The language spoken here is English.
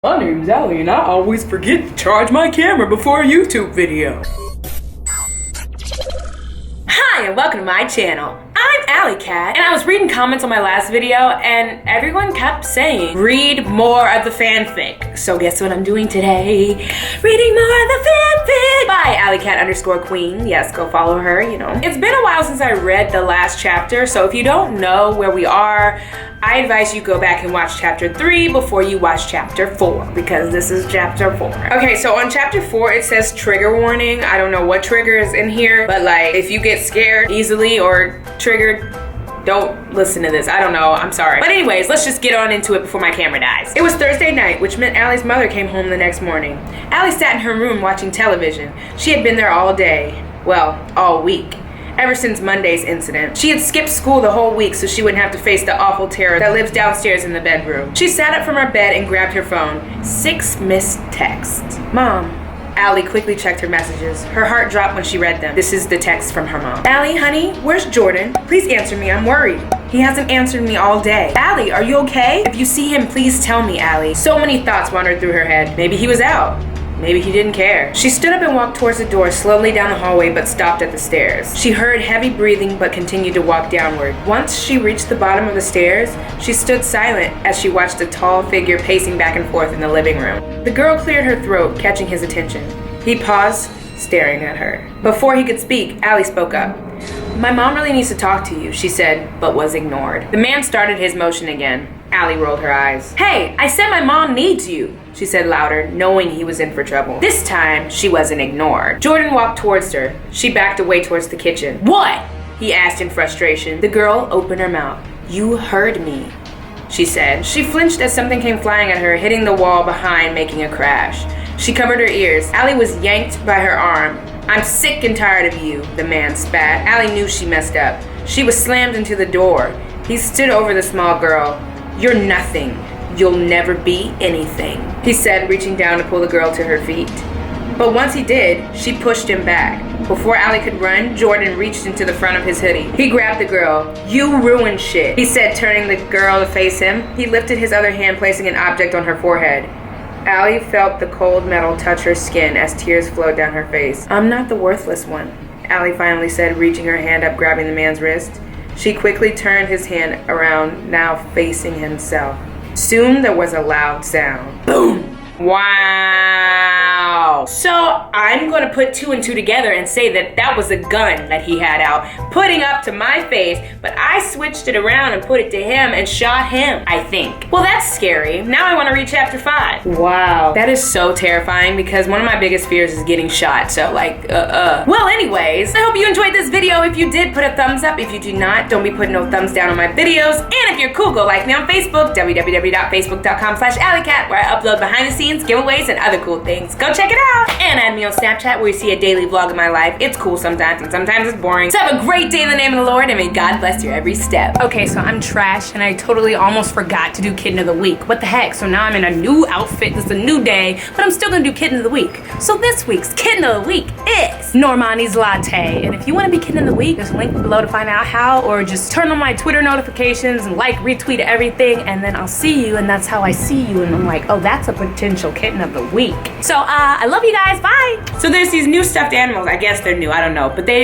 My name's Alli, and I always forget to charge my camera before a YouTube video. Hi, and welcome to my channel. I'm Alli Cat, and I was reading comments on my last video, and everyone kept saying, read more of the fanfic. So guess what I'm doing today? Reading more of the fanfic by AlliCat_Queen. Yes, go follow her, you know. It's been a while since I read the last chapter, so if you don't know where we are, I advise you go back and watch chapter 3 before you watch chapter 4, because this is chapter 4. Okay, so on chapter 4, it says trigger warning. I don't know what trigger is in here, but like, if you get scared easily or triggered, don't listen to this. I don't know, I'm sorry. But anyways, let's just get on into it before my camera dies. It was Thursday night, which meant Alli's mother came home the next morning. Alli sat in her room watching television. She had been there all day. Well, all week. Ever since Monday's incident. She had skipped school the whole week so she wouldn't have to face the awful terror that lives downstairs in the bedroom. She sat up from her bed and grabbed her phone. 6 missed texts. Mom. Alli quickly checked her messages. Her heart dropped when she read them. This is the text from her mom. Alli, honey, where's Jordan? Please answer me, I'm worried. He hasn't answered me all day. Alli, are you okay? If you see him, please tell me, Alli. So many thoughts wandered through her head. Maybe he was out. Maybe he didn't care. She stood up and walked towards the door, slowly down the hallway, but stopped at the stairs. She heard heavy breathing, but continued to walk downward. Once she reached the bottom of the stairs, she stood silent as she watched a tall figure pacing back and forth in the living room. The girl cleared her throat, catching his attention. He paused, staring at her. Before he could speak, Alli spoke up. My mom really needs to talk to you, she said, but was ignored. The man started his motion again. Alli rolled her eyes. Hey, I said my mom needs you, she said louder, knowing he was in for trouble. This time, she wasn't ignored. Jordan walked towards her. She backed away towards the kitchen. What? He asked in frustration. The girl opened her mouth. You heard me, she said. She flinched as something came flying at her, hitting the wall behind, making a crash. She covered her ears. Alli was yanked by her arm. I'm sick and tired of you, the man spat. Alli knew she messed up. She was slammed into the door. He stood over the small girl. You're nothing. You'll never be anything, he said, reaching down to pull the girl to her feet. But once he did, she pushed him back. Before Alli could run, Jordan reached into the front of his hoodie. He grabbed the girl. You ruined shit, he said, turning the girl to face him. He lifted his other hand, placing an object on her forehead. Alli felt the cold metal touch her skin as tears flowed down her face. I'm not the worthless one, Alli finally said, reaching her hand up, grabbing the man's wrist. She quickly turned his hand around, now facing himself. Soon there was a loud sound. Boom! Wow! So I'm gonna put 2 and 2 together and say that that was a gun that he had out, putting up to my face, but I switched it around and put it to him and shot him, I think. Well, that's scary. Now I wanna read chapter 5. Wow. That is so terrifying because one of my biggest fears is getting shot, so like, Well, anyways, I hope you enjoyed this video. If you did, put a thumbs up. If you do not, don't be putting no thumbs down on my videos. And if you're cool, go like me on Facebook, www.facebook.com/AlliCat, where I upload behind the scenes giveaways and other cool things. Go check it out. And add me on Snapchat where you see a daily vlog of my life. It's cool sometimes and sometimes it's boring. So have a great day in the name of the Lord and may God bless your every step. Okay, so I'm trash and I totally almost forgot to do Kitten of the Week. What the heck? So now I'm in a new outfit. This is a new day, but I'm still gonna do Kitten of the Week. So this week's Kitten of the Week is Normani's Latte. And if you want to be Kitten of the Week, there's a link below to find out how, or just turn on my Twitter notifications and like, retweet everything, and then I'll see you, and that's how I see you, and I'm like, oh, that's a potential Kitten of the Week. So I love you guys. Bye. So there's these new stuffed animals. I guess they're new. I don't know, but they